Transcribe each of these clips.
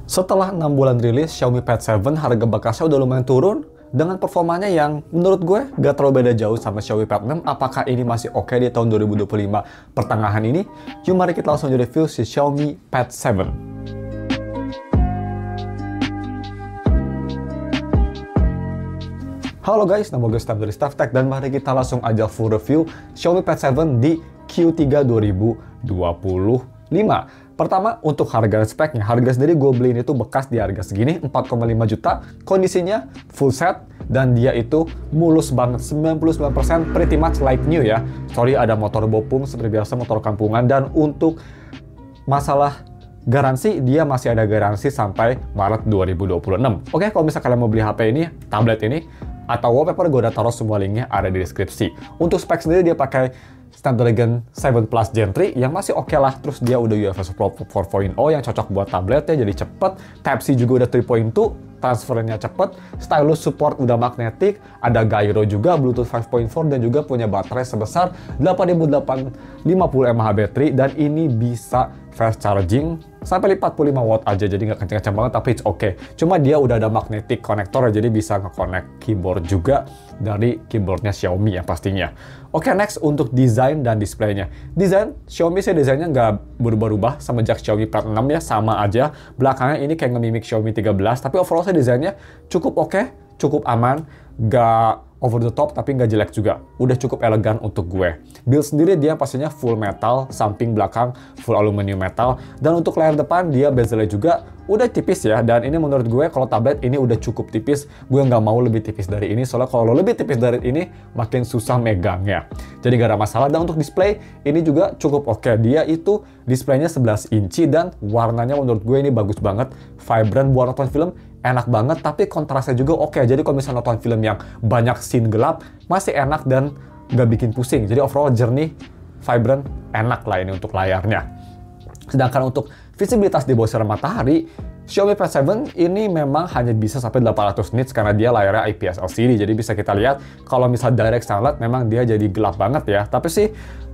Setelah 6 bulan rilis, Xiaomi Pad 7 harga bekasnya udah lumayan turun dengan performanya yang menurut gue gak terlalu beda jauh sama Xiaomi Pad 6. Apakah ini masih oke di tahun 2025 pertengahan ini? Yuk mari kita langsung review si Xiaomi Pad 7. Halo guys, nama gue Steph dari Steph Tech dan mari kita langsung aja full review Xiaomi Pad 7 di Q3 2025. Pertama, untuk harga dan speknya. Harga sendiri gue beliin itu bekas di harga segini, 4,5 juta. Kondisinya full set, dan dia itu mulus banget, 99% pretty much like new ya. Sorry, ada motor bopung, seperti biasa motor kampungan. Dan untuk masalah garansi, dia masih ada garansi sampai Maret 2026. Oke, kalau misalnya kalian mau beli HP ini, tablet ini, atau wallpaper, gue udah taruh semua linknya ada di deskripsi. Untuk spek sendiri dia pakai Snapdragon 7 Plus Gen 3 yang masih oke lah. Terus dia udah UFS 4.0 yang cocok buat tabletnya, jadi cepet. Type-C juga udah 3.2, transfernya cepet. Stylus support udah magnetic, ada gyro juga, Bluetooth 5.4, dan juga punya baterai sebesar 8850 mAh baterai, dan ini bisa fast charging sampai 45 watt aja, jadi nggak kenceng-kenceng banget, tapi it's okay. Cuma dia udah ada magnetic connector, jadi bisa nge-connect keyboard juga dari keyboardnya Xiaomi ya pastinya. Oke, next untuk desain dan displaynya. Desain, Xiaomi sih desainnya nggak berubah-ubah semenjak Xiaomi Pad 6 ya, sama aja. Belakangnya ini kayak nge-mimic Xiaomi 13, tapi overall sih desainnya cukup oke, cukup aman, nggak over the top tapi nggak jelek juga. Udah cukup elegan untuk gue. Build sendiri dia pastinya full metal, samping belakang full aluminium metal, dan untuk layar depan dia bezelnya juga udah tipis ya, dan ini menurut gue kalau tablet ini udah cukup tipis. Gue nggak mau lebih tipis dari ini, soalnya kalau lebih tipis dari ini makin susah megangnya. Jadi nggak ada masalah. Dan untuk display ini juga cukup oke. Dia itu displaynya 11 inci dan warnanya menurut gue ini bagus banget, vibrant buat nonton film. Enak banget, tapi kontrasnya juga oke. Jadi kalau misalnya nonton film yang banyak scene gelap, masih enak dan nggak bikin pusing. Jadi overall jernih, vibrant, enak lah ini untuk layarnya. Sedangkan untuk visibilitas di bawah sinar matahari, Xiaomi Pad 7 ini memang hanya bisa sampai 800 nits karena dia layarnya IPS LCD. Jadi bisa kita lihat kalau misal direct sunlight memang dia jadi gelap banget ya. Tapi sih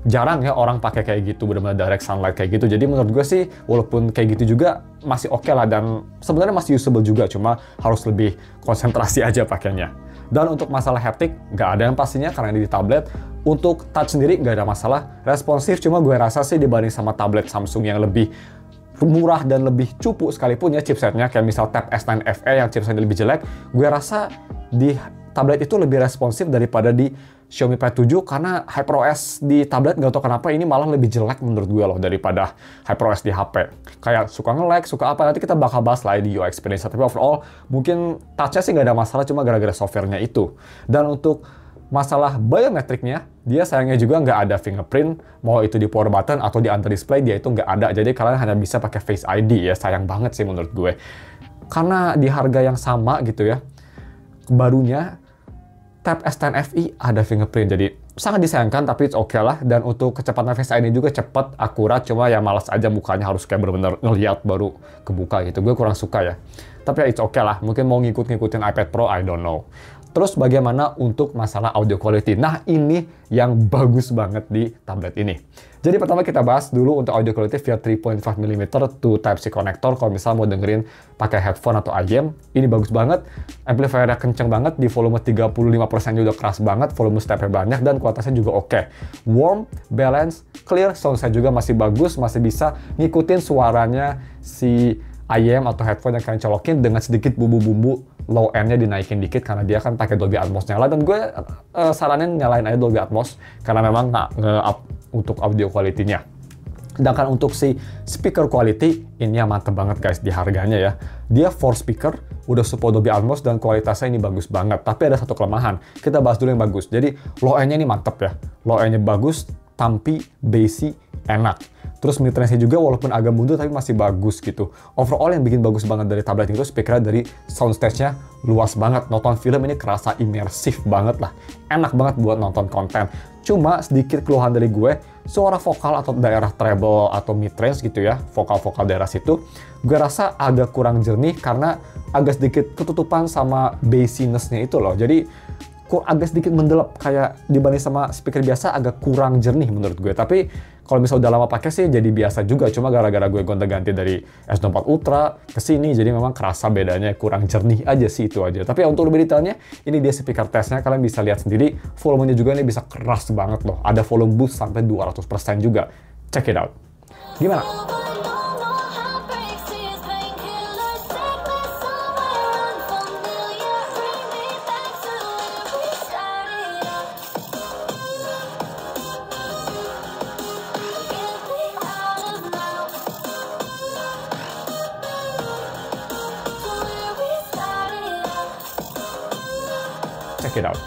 jarang ya orang pakai kayak gitu, benar-benar direct sunlight kayak gitu. Jadi menurut gue sih walaupun kayak gitu juga masih oke lah, dan sebenarnya masih usable juga, cuma harus lebih konsentrasi aja pakainya. Dan untuk masalah haptic nggak ada yang pastinya karena ini di tablet. Untuk touch sendiri nggak ada masalah, responsif, cuma gue rasa sih dibanding sama tablet Samsung yang lebih murah dan lebih cupu sekalipun ya chipsetnya, kayak misal Tab S9 FE yang chipsetnya lebih jelek, gue rasa di tablet itu lebih responsif daripada di Xiaomi Pad 7, karena HyperOS di tablet nggak tahu kenapa ini malah lebih jelek menurut gue loh daripada HyperOS di HP. Kayak suka nge-lag, suka apa, nanti kita bakal bahas lah di UI experience. Tapi overall mungkin touch-nya sih nggak ada masalah, cuma gara-gara software-nya itu. Dan untuk masalah biometriknya, dia sayangnya juga nggak ada fingerprint, mau itu di power button atau di under display, dia itu nggak ada. Jadi kalian hanya bisa pakai Face ID ya, sayang banget sih menurut gue. Karena di harga yang sama gitu ya, barunya Tab S10 FE ada fingerprint, jadi sangat disayangkan, tapi it's okay lah. Dan untuk kecepatan Face ID juga cepat, akurat, cuma ya malas aja mukanya harus kayak bener-bener ngeliat baru kebuka gitu. Gue kurang suka ya. Tapi ya it's okay lah, mungkin mau ngikutin iPad Pro, I don't know. Terus bagaimana untuk masalah audio quality? Nah ini yang bagus banget di tablet ini. Jadi pertama kita bahas dulu untuk audio quality via 3.5mm to Type-C connector. Kalau misalnya mau dengerin pakai headphone atau IM, ini bagus banget. Amplifiernya kenceng banget, di volume 35% udah keras banget, volume stepnya banyak, dan kualitasnya juga oke. Warm, balance, clear, sound saya juga masih bagus, masih bisa ngikutin suaranya si IM atau headphone yang kalian colokin dengan sedikit bumbu-bumbu low end-nya dinaikin dikit karena dia kan pakai Dolby Atmos nyala, dan gue saranin nyalain aja Dolby Atmos karena memang nggak nge-up untuk audio quality-nya. Sedangkan untuk si speaker quality, ini yang mantep banget guys di harganya ya. Dia 4 speaker, udah support Dolby Atmos, dan kualitasnya ini bagus banget. Tapi ada satu kelemahan, kita bahas dulu yang bagus. Jadi low end-nya ini mantep ya, low end-nya bagus, tampi, bassy, enak. Terus mid-range-nya juga walaupun agak mundur tapi masih bagus gitu. Overall yang bikin bagus banget dari tablet itu speakernya dari soundstage-nya luas banget. Nonton film ini kerasa imersif banget lah. Enak banget buat nonton konten. Cuma sedikit keluhan dari gue, suara vokal atau daerah treble atau mid-range gitu ya, vokal-vokal daerah situ, gue rasa agak kurang jernih karena agak sedikit ketutupan sama bassiness-nya itu loh. Jadi agak sedikit mendelep, kayak dibanding sama speaker biasa agak kurang jernih menurut gue. Tapi kalau misalnya udah lama pakai sih jadi biasa juga, cuma gara-gara gue gonta-ganti dari S24 Ultra ke sini, jadi memang kerasa bedanya, kurang jernih aja sih, itu aja. Tapi untuk lebih detailnya, ini dia speaker testnya, kalian bisa lihat sendiri. Volumenya juga ini bisa keras banget loh, ada volume boost sampai 200% juga. Check it out. Gimana? Check it out.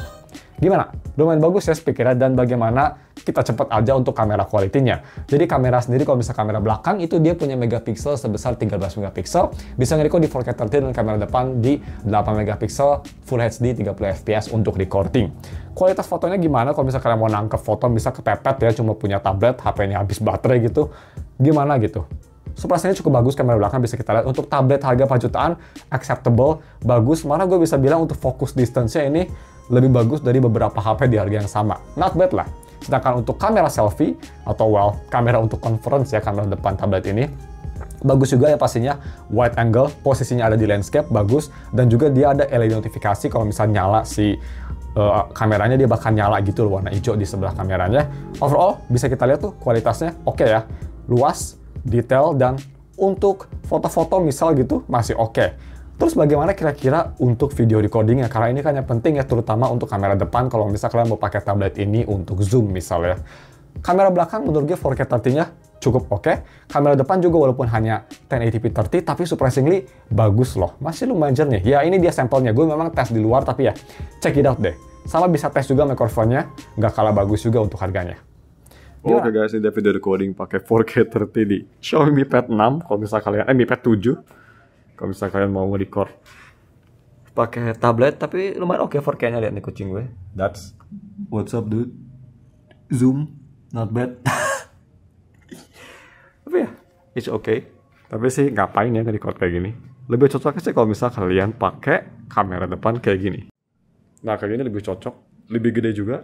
Gimana? Lumayan bagus ya speakernya, dan bagaimana kita cepet aja untuk kamera quality-nya. Jadi kamera sendiri, kalau misalnya kamera belakang itu dia punya megapiksel sebesar 13 megapiksel, bisa nge-record di 4K 30, dan kamera depan di 8 megapiksel Full HD 30 fps untuk recording. Kualitas fotonya gimana? Kalau misalnya kalian mau nangkep foto bisa kepepet ya, cuma punya tablet, HP-nya habis baterai gitu, gimana gitu. Suprasenya cukup bagus, kamera belakang bisa kita lihat. Untuk tablet harga 4 jutaan, acceptable, bagus. Malah gue bisa bilang untuk focus distance-nya ini lebih bagus dari beberapa HP di harga yang sama. Not bad lah. Sedangkan untuk kamera selfie, atau kamera untuk conference ya, kamera depan tablet ini, bagus juga ya pastinya. Wide angle, posisinya ada di landscape, bagus. Dan juga dia ada LED notifikasi, kalau misalnya nyala si kameranya, dia bakal nyala gitu loh, warna hijau di sebelah kameranya. Overall, bisa kita lihat tuh kualitasnya oke ya. Luas, detail, dan untuk foto-foto misal gitu masih oke. Terus bagaimana kira-kira untuk video recordingnya? Karena ini kan yang penting ya, terutama untuk kamera depan kalau misalnya kalian mau pakai tablet ini untuk zoom misalnya. Kamera belakang menurut gue 4K 30-nya cukup oke. Kamera depan juga walaupun hanya 1080p 30, tapi surprisingly bagus loh. Masih lumayan jernih. Ya ini dia sampelnya, gue memang tes di luar, tapi ya check it out deh. Sama bisa tes juga microphone-nya, nggak kalah bagus juga untuk harganya. Oke guys, ini video recording pakai 4K 30 di Xiaomi Mi Pad 6. Kalau misalnya kalian, Mi Pad 7. Kalau misalnya kalian mau record pakai tablet, tapi lumayan oke 4K-nya. Lihat nih kucing gue. That's what's up dude. Zoom, not bad. Tapi ya, it's okay. Tapi sih ngapain ya nge-record kayak gini. Lebih cocok sih kalau misalnya kalian pakai kamera depan kayak gini. Nah kayak gini lebih cocok, lebih gede juga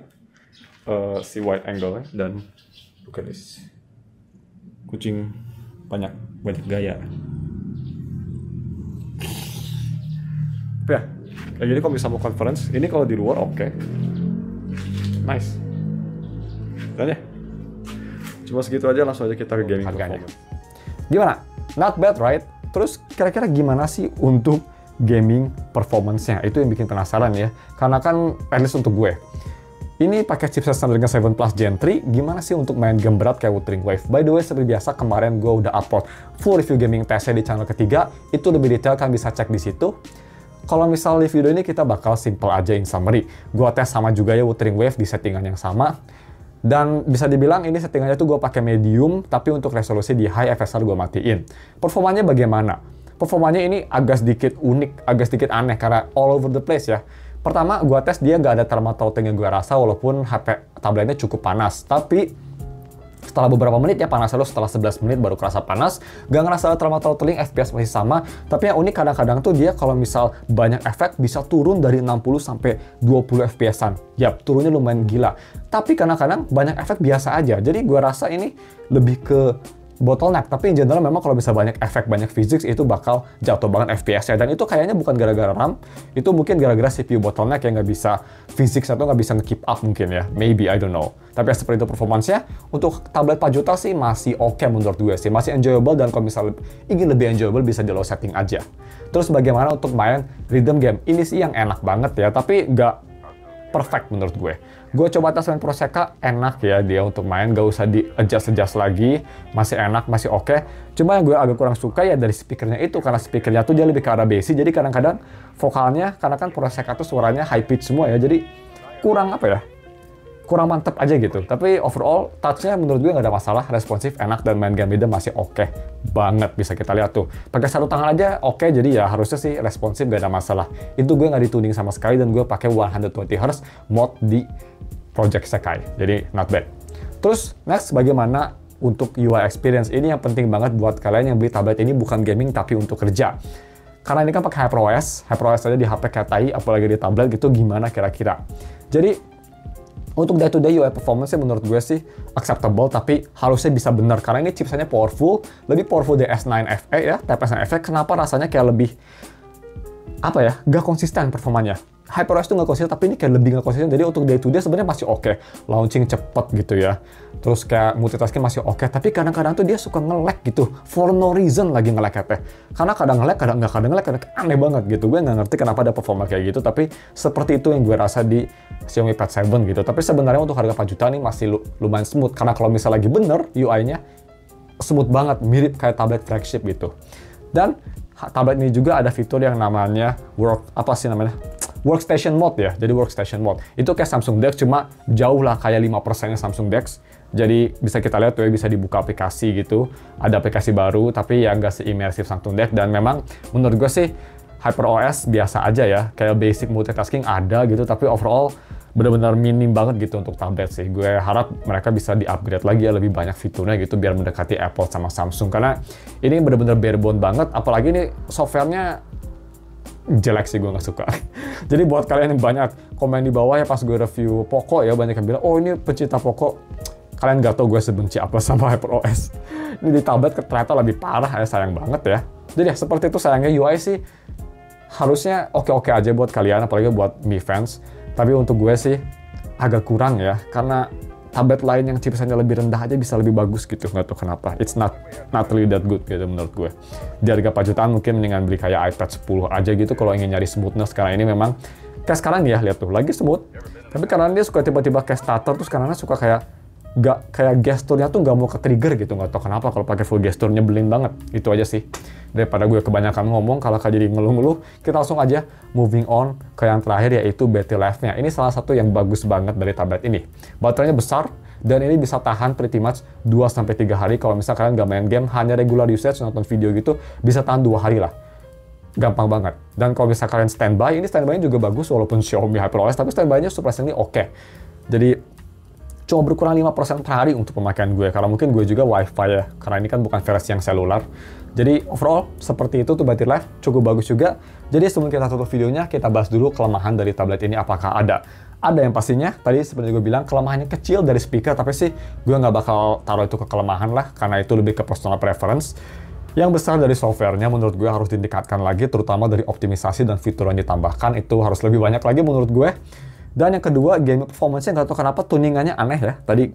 si wide angle-nya, dan look at this. Kucing banyak gaya. Ya, kayak gini kalau bisa mau conference, ini kalau di luar oke. Nice. Dan ya, cuma segitu aja, langsung aja kita ke gaming harganya. Gimana? Not bad, right? Terus kira-kira gimana sih untuk gaming performance-nya? Itu yang bikin penasaran ya. Karena kan, at least untuk gue, ini pakai chipset Snapdragon 7 Plus Gen 3, gimana sih untuk main game berat kayak Wuthering Waves? By the way, seperti biasa, kemarin gue udah upload full review gaming testnya di channel ketiga, itu lebih detail, kan bisa cek di situ. Kalau misalnya di video ini kita bakal simple aja in summary. Gua tes sama juga ya Wuthering Waves di settingan yang sama. Dan bisa dibilang ini settingannya tuh gue pakai medium, tapi untuk resolusi di high FSR gue matiin. Performanya bagaimana? Performanya ini agak sedikit unik, agak sedikit aneh karena all over the place ya. Pertama, gua tes dia nggak ada thermal throttling yang gue rasa, walaupun HP tabletnya cukup panas. Tapi setelah beberapa menit ya panas, setelah 11 menit baru kerasa panas. Gak ngerasa thermal throttling, FPS masih sama. Tapi yang unik kadang-kadang tuh dia kalau misal banyak efek bisa turun dari 60 sampai 20 FPS-an. Yap, turunnya lumayan gila. Tapi kadang-kadang banyak efek biasa aja. Jadi gue rasa ini lebih ke bottleneck, tapi in general memang kalau bisa banyak efek, banyak physics, itu bakal jatuh banget FPS-nya. Dan itu kayaknya bukan gara-gara RAM, itu mungkin gara-gara CPU bottleneck yang nggak bisa physics atau nggak bisa nge-keep up mungkin ya. Maybe, I don't know. Tapi seperti itu performance-nya, untuk tablet 4 juta sih masih oke menurut gue sih. Masih enjoyable, dan kalau misalnya ingin lebih enjoyable bisa di low setting aja. Terus bagaimana untuk main rhythm game? Ini sih yang enak banget ya, tapi nggak perfect menurut gue. Gue coba tes main Proseka, enak ya dia untuk main, gak usah di-adjust lagi, masih enak, masih oke. Cuma yang gue agak kurang suka ya dari speakernya itu, karena speakernya tuh dia lebih ke arah bassy, jadi kadang-kadang vokalnya, karena kan Proseka tuh suaranya high pitch semua ya, jadi kurang apa ya, kurang mantep aja gitu. Tapi overall, touch-nya menurut gue nggak ada masalah, responsif, enak, dan main game rhythm masih oke banget. Bisa kita lihat tuh. Pakai satu tangan aja oke, jadi ya harusnya sih responsif, nggak ada masalah. Itu gue nggak dituning sama sekali, dan gue pakai 120Hz mode di Project Sekai. Jadi not bad. Terus next, bagaimana untuk UI experience? Ini yang penting banget buat kalian yang beli tablet ini bukan gaming tapi untuk kerja. Karena ini kan pakai HyperOS aja di HP kayak tai, apalagi di tablet gitu, gimana kira-kira? Jadi untuk day-to-day UI performance menurut gue sih acceptable, tapi harusnya bisa benar karena ini chipsetnya powerful, lebih powerful dari S9 FE ya, Type S9 FE. Kenapa rasanya kayak lebih apa ya, gak konsisten performanya. HyperOS tuh nggak konsisten, tapi ini kayak lebih nggak konsisten. Jadi untuk day-to-day sebenarnya masih oke, launching cepet gitu ya. Terus kayak multitasking masih oke, tapi kadang-kadang tuh dia suka nge-lag gitu, for no reason lagi nge-lag ya. Karena kadang nge-lag, kadang nggak, kadang nge-lag, kadang aneh banget gitu. Gue nggak ngerti kenapa ada performa kayak gitu, tapi seperti itu yang gue rasa di Xiaomi Pad 7 gitu. Tapi sebenarnya untuk harga 4 juta ini masih lumayan smooth, karena kalau misalnya lagi bener UI-nya smooth banget, mirip kayak tablet flagship gitu. Dan tablet ini juga ada fitur yang namanya workstation mode ya. Jadi workstation mode itu kayak Samsung Dex, cuma jauh lah kayak 5%-nya Samsung Dex. Jadi bisa kita lihat tuh ya, bisa dibuka aplikasi gitu, ada aplikasi baru tapi ya nggak se-imersif Samsung Dex. Dan memang menurut gue sih HyperOS biasa aja ya, kayak basic multitasking ada gitu, tapi overall benar-benar minim banget gitu untuk tablet sih. Gue harap mereka bisa di-upgrade lagi ya, lebih banyak fiturnya gitu biar mendekati Apple sama Samsung, karena ini benar-benar bare bone banget, apalagi ini softwarenya jelek sih, gue nggak suka. Jadi buat kalian yang banyak komen di bawah ya pas gue review Poco ya, banyak yang bilang, oh ini pencinta Poco, kalian nggak tahu gue sebenci apa sama HyperOS. Ini di tablet ternyata lebih parah ya, sayang banget ya. Jadi ya seperti itu sayangnya, UI sih harusnya oke-oke aja buat kalian, apalagi buat Mi fans. Tapi untuk gue sih agak kurang ya, karena tablet lain yang chipsetnya lebih rendah aja bisa lebih bagus gitu, nggak tahu kenapa. It's not really that good gitu menurut gue. Di harga 4 jutaan mungkin mendingan beli kayak iPad 10 aja gitu kalau ingin nyari smoothness. Karena ini memang kayak sekarang ya, lihat tuh lagi smooth, tapi karena dia suka tiba-tiba kayak stutter, terus karena suka kayak gesturnya tuh nggak mau ke trigger gitu, nggak tahu kenapa. Kalau pakai full gesture nyebelin banget. Itu aja sih, daripada gue kebanyakan ngomong kalau jadi ngeluh-ngeluh, kita langsung aja moving on ke yang terakhir, yaitu battery life-nya. Ini salah satu yang bagus banget dari tablet ini. Baterainya besar dan ini bisa tahan pretty much 2-3 hari. Kalau misalnya kalian nggak main game, hanya regular usage, nonton video gitu, bisa tahan 2 hari lah. Gampang banget. Dan kalau misalnya kalian standby, ini standby-nya juga bagus walaupun Xiaomi HyperOS, tapi standby-nya surprisingly oke. Jadi cuma berkurang 5% per hari untuk pemakaian gue, karena mungkin gue juga wifi ya, karena ini kan bukan versi yang seluler. Jadi overall seperti itu tuh battery life, cukup bagus juga. Jadi sebelum kita tutup videonya, kita bahas dulu kelemahan dari tablet ini apakah ada. Ada yang pastinya, tadi seperti gue bilang, kelemahannya kecil dari speaker, tapi sih gue nggak bakal taruh itu ke kelemahan lah, karena itu lebih ke personal preference. Yang besar dari softwarenya menurut gue harus ditingkatkan lagi, terutama dari optimisasi dan fitur yang ditambahkan, itu harus lebih banyak lagi menurut gue. Dan yang kedua, game performance-nya nggak tahu kenapa tuningannya aneh ya. Tadi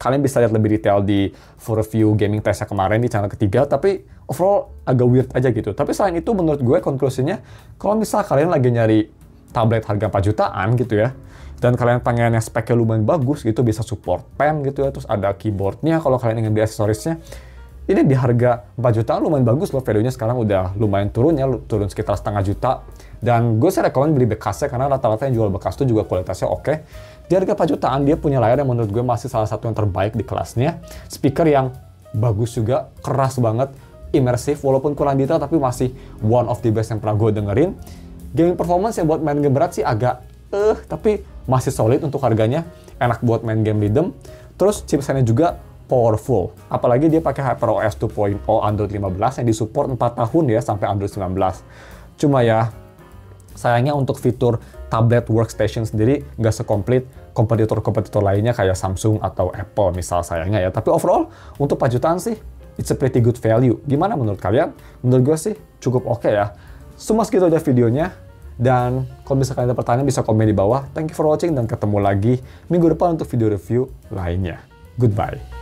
kalian bisa lihat lebih detail di full review gaming testnya kemarin di channel ketiga, tapi overall agak weird aja gitu. Tapi selain itu menurut gue konklusinya, kalau misal kalian lagi nyari tablet harga 4 jutaan gitu ya, dan kalian pengen yang speknya lumayan bagus gitu, bisa support pen gitu ya, terus ada keyboardnya kalau kalian ingin beli aksesorisnya, ini di harga 4 jutaan lumayan bagus loh. Value-nya sekarang udah lumayan turun ya, turun sekitar setengah juta. Dan gue sih rekomen beli bekasnya, karena rata-rata yang jual bekas tuh juga kualitasnya oke. Di harga 4 jutaan dia punya layar yang menurut gue masih salah satu yang terbaik di kelasnya. Speaker yang bagus juga, keras banget, imersif, walaupun kurang detail tapi masih one of the best yang pernah gue dengerin. Gaming performance yang buat main game berat sih agak tapi masih solid untuk harganya, enak buat main game rhythm. Terus chipsetnya juga powerful, apalagi dia pakai HyperOS 2.0 Android 15 yang disupport 4 tahun ya sampai Android 19. Cuma ya sayangnya untuk fitur tablet workstation sendiri nggak sekomplit kompetitor-kompetitor lainnya kayak Samsung atau Apple misal, sayangnya ya. Tapi overall untuk 4 jutaan sih it's a pretty good value. Gimana menurut kalian? Menurut gue sih cukup oke ya. Semua segitu aja videonya. Dan kalau misalkan ada pertanyaan bisa komen di bawah. Thank you for watching dan ketemu lagi minggu depan untuk video review lainnya. Goodbye.